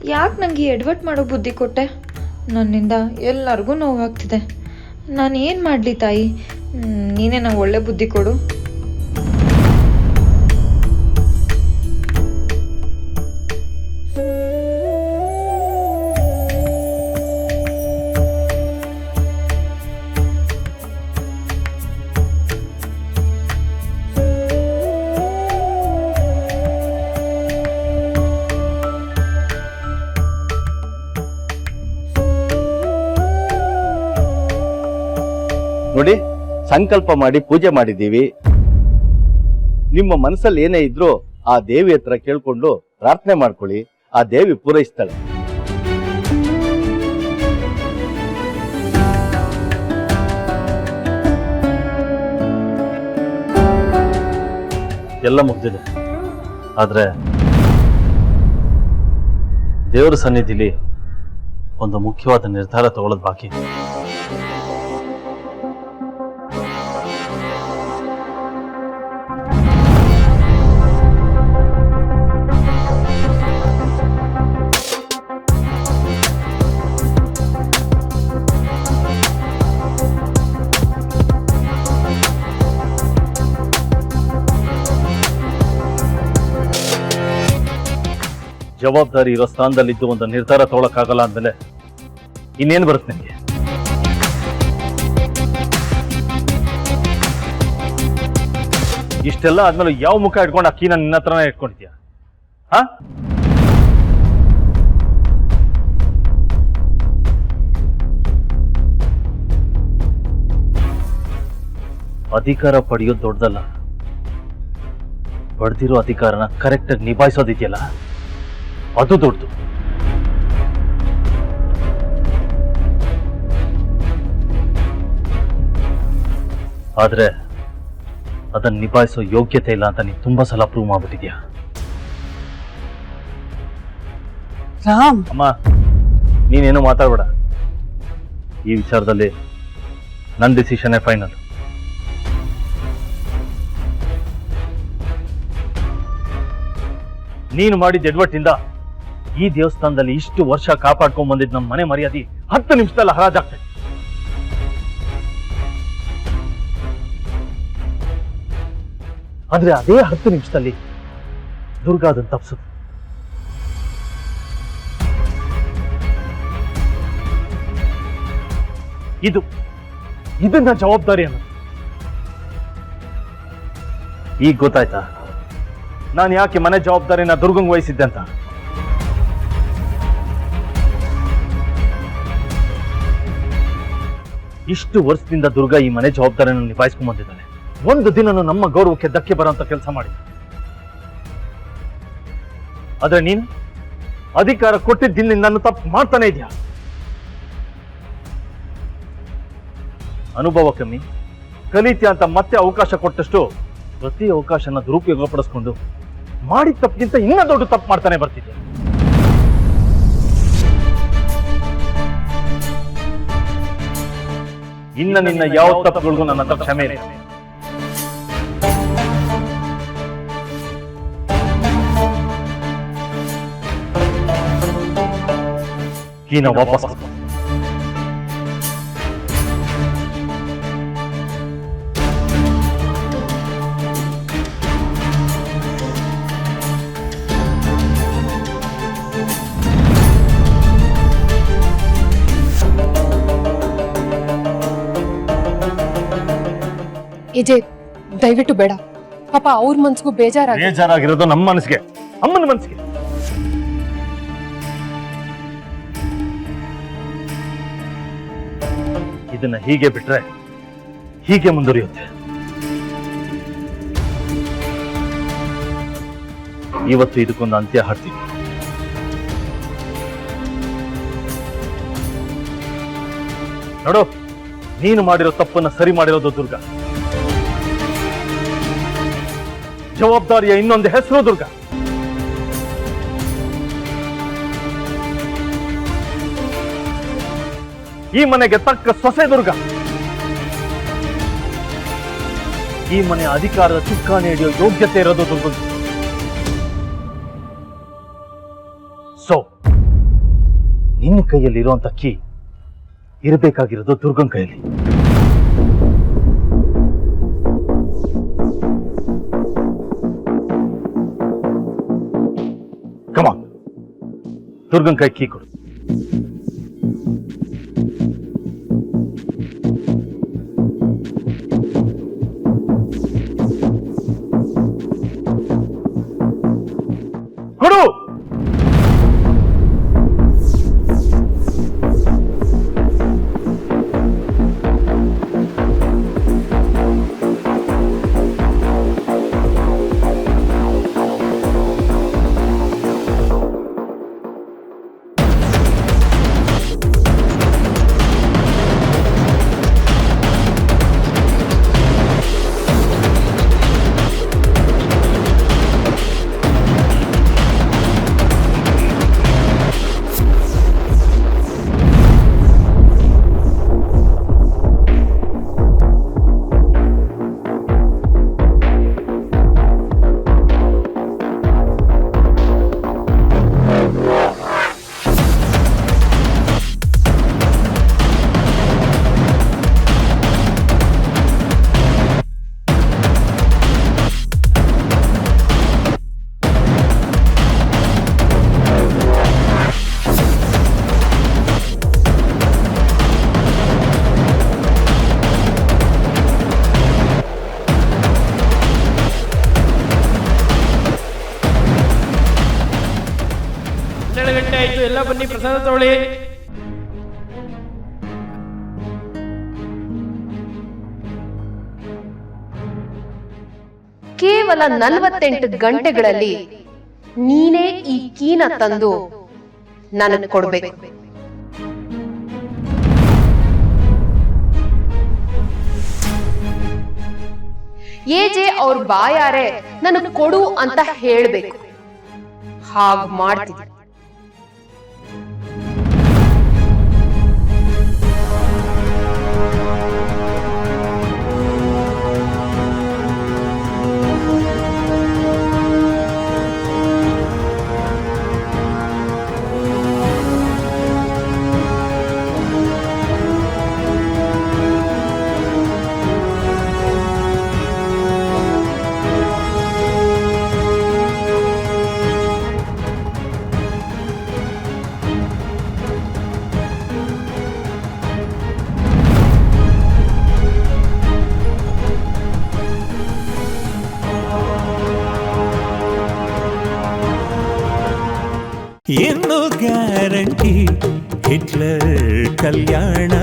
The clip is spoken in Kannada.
ಯಾಕೆ ನನಗೆ ಎಡ್ವರ್ಟ್ ಮಾಡೋ ಬುದ್ಧಿ ಕೊಟ್ಟೆ? ನನ್ನಿಂದ ಎಲ್ಲರಿಗೂ ನೋವಾಗ್ತಿದೆ. ನಾನು ಏನು ಮಾಡಲಿ ತಾಯಿ? ನೀನೇ ನಂಗೆ ಒಳ್ಳೆ ಬುದ್ಧಿ ಕೊಡು. ನೋಡಿ, ಸಂಕಲ್ಪ ಮಾಡಿ ಪೂಜೆ ಮಾಡಿದ್ದೀವಿ. ನಿಮ್ಮ ಮನಸ್ಸಲ್ಲಿ ಏನೇ ಇದ್ರೂ ಆ ದೇವಿ ಹತ್ರ ಕೇಳ್ಕೊಂಡು ಪ್ರಾರ್ಥನೆ ಮಾಡ್ಕೊಳ್ಳಿ. ಆ ದೇವಿ ಪೂರೈಸ್ತಾಳೆ. ಎಲ್ಲ ಮುಗ್ದಿದೆ. ಆದ್ರೆ ದೇವರ ಸನ್ನಿಧಿಲಿ ಒಂದು ಮುಖ್ಯವಾದ ನಿರ್ಧಾರ ತಗೊಳ್ಳೋದು ಬಾಕಿ. ಜವಾಬ್ದಾರಿ ಇರೋ ಸ್ಥಾನದಲ್ಲಿದ್ದು ಒಂದು ನಿರ್ಧಾರ ತಗೊಳಕ್ಕಾಗಲ್ಲ ಅಂದ್ಮೇಲೆ ಇನ್ನೇನು ಬರುತ್ತೆ ನಿಮಗೆ? ಇಷ್ಟೆಲ್ಲ ಆದ್ಮೇಲೆ ಯಾವ ಮುಖ ಇಟ್ಕೊಂಡು ಅಕ್ಕಿ ನಾನು ನಿನ್ನ ಹತ್ರನೇ ಇಟ್ಕೊಂಡಿದ್ಯಾ? ಅಧಿಕಾರ ಪಡೆಯೋದು ದೊಡ್ಡದಲ್ಲ, ಪಡೆದಿರೋ ಅಧಿಕಾರನ ಕರೆಕ್ಟಾಗಿ ನಿಭಾಯಿಸೋದಿದೆಯಲ್ಲ ಅದು ದೊಡ್ಡದು. ಆದ್ರೆ ಅದನ್ನ ನಿಭಾಯಿಸೋ ಯೋಗ್ಯತೆ ಇಲ್ಲ ಅಂತ ನೀನು ತುಂಬಾ ಸಲ ಪ್ರೂವ್ ಮಾಡ್ಬಿಟ್ಟಿದ್ಯಾ. ರಾಮ್, ಅಮ್ಮ ನೀನೇನು ಮಾತಾಡ್ಬೇಡ. ಈ ವಿಚಾರದಲ್ಲಿ ನನ್ನ ಡಿಸಿಷನ್ ಫೈನಲ್. ನೀನು ಮಾಡಿದ ಎಡ್ವರ್ಟಿಂದ ಈ ದೇವಸ್ಥಾನದಲ್ಲಿ ಇಷ್ಟು ವರ್ಷ ಕಾಪಾಡ್ಕೊಂಡ್ ಬಂದಿದ್ ನಮ್ಮ ಮನೆ ಮರ್ಯಾದೆ 10 ನಿಮಿಷದಲ್ಲಿ ಹರಾಜಾಗ್ತದೆ. ಆದ್ರೆ ಅದೇ 10 ನಿಮಿಷದಲ್ಲಿ ದುರ್ಗಾ ಅದನ್ನು ತಪ್ಪಿಸುತ್ತೆ. ಇದನ್ನ ಜವಾಬ್ದಾರಿ ಅನ್ನೋದು. ಈಗ ಗೊತ್ತಾಯ್ತಾ ನಾನು ಯಾಕೆ ಮನೆ ಜವಾಬ್ದಾರಿನ ದುರ್ಗಂಗ್ ವಹಿಸಿದ್ದೆ ಅಂತ? ಇಷ್ಟು ವರ್ಷದಿಂದ ದುರ್ಗಾ ಈ ಮನೆ ಜವಾಬ್ದಾರಿಯನ್ನು ನಿಭಾಯಿಸ್ಕೊಂಡ್ ಬಂದಿದ್ದಾಳೆ. ಒಂದು ದಿನನೂ ನಮ್ಮ ಗೌರವಕ್ಕೆ ಧಕ್ಕೆ ಬರೋಂತ ಕೆಲಸ ಮಾಡಿದ. ಆದ್ರೆ ನೀನು ಅಧಿಕಾರ ಕೊಟ್ಟಿದ್ದಿಂದ ನಾನು ತಪ್ಪು ಮಾಡ್ತಾನೆ ಇದೆಯಾ? ಅನುಭವ ಕಮ್ಮಿ, ಕಲಿತೀಯ ಅಂತ ಮತ್ತೆ ಅವಕಾಶ ಕೊಟ್ಟಷ್ಟು ಪ್ರತಿ ಅವಕಾಶನ ದುರುಪಯೋಗ ಪಡಿಸ್ಕೊಂಡು ಮಾಡಿದ ತಪ್ಪಿಗಿಂತ ಇನ್ನೂ ದೊಡ್ಡ ತಪ್ಪು ಮಾಡ್ತಾನೆ ಬರ್ತಿದ್ದೆ. ಇನ್ನ ನಿನ್ನ ಯಾವ ತಪ್ಪುಗಳಿಗೂ ನನ್ನ ಹತ್ರ ಕ್ಷಮೆ ಇಲ್ಲ. ಕೀನ ವಾಪಸ್ ಇಜಯ್, ದಯವಿಟ್ಟು ಬೇಡ. ಪಾಪ ಅವ್ರ ಮನ್ಸಿಗೂ ಬೇಜಾರಾಗಿರೋದು ನಮ್ಮ ಮನಸ್ಸಿಗೆ, ಅಮ್ಮನ ಮನಸ್ಸಿಗೆ. ಇದನ್ನ ಹೀಗೆ ಬಿಟ್ರೆ ಹೀಗೆ ಮುಂದುವರಿಯುತ್ತೆ. ಇವತ್ತು ಇದಕ್ಕೊಂದು ಅಂತ್ಯ ಹಾಡ್ತೀವಿ. ನೋಡು, ನೀನು ಮಾಡಿರೋ ತಪ್ಪನ್ನ ಸರಿ ಮಾಡಿರೋದು ದುರ್ಗಾ. ಜವಾಬ್ದಾರಿಯ ಇನ್ನೊಂದು ಹೆಸರು ದುರ್ಗಾ. ಈ ಮನೆಗೆ ತಕ್ಕ ಸೊಸೆ ದುರ್ಗಾ. ಈ ಮನೆ ಅಧಿಕಾರದ ಚುಕ್ಕಾಣಿ ಹಿಡಿಯೋ ಯೋಗ್ಯತೆ ಇರೋದು ದುರ್ಗ. ಸೊ ನಿನ್ನ ಕೈಯಲ್ಲಿ ಇರುವಂತ ಕೀ ಇರಬೇಕಾಗಿರೋದು ದುರ್ಗನ್ ಕೈಯಲ್ಲಿ. ಕಮಾನ್, ದುರ್ಗನ್ ಕೈ ಕೀ ಕೊಡು. ಕೊಡು. ಗಂಟೆ ಆಯ್ತು, ಎಲ್ಲ ಬನ್ನಿ ಪ್ರಸಾದ ತಗೊಳ್ಳಿ. ಕೇವಲ 48 ಗಂಟೆಗಳಲ್ಲಿ ನೀನೇ ಈ ಕೀನ ತಂದು ನನಗೆ ಕೊಡ್ಬೇಕು. ಏಜೆ ಅವ್ರ ಬಾಯಾರೆ ನನಗೆ ಕೊಡು ಅಂತ ಹೇಳ್ಬೇಕು. ಹಾಗ್ ಮಾಡ್ತೀನಿ. ಇನ್ನು ಗ್ಯಾರಂಟಿ ಹಿಟ್ಲರ್ ಕಲ್ಯಾಣ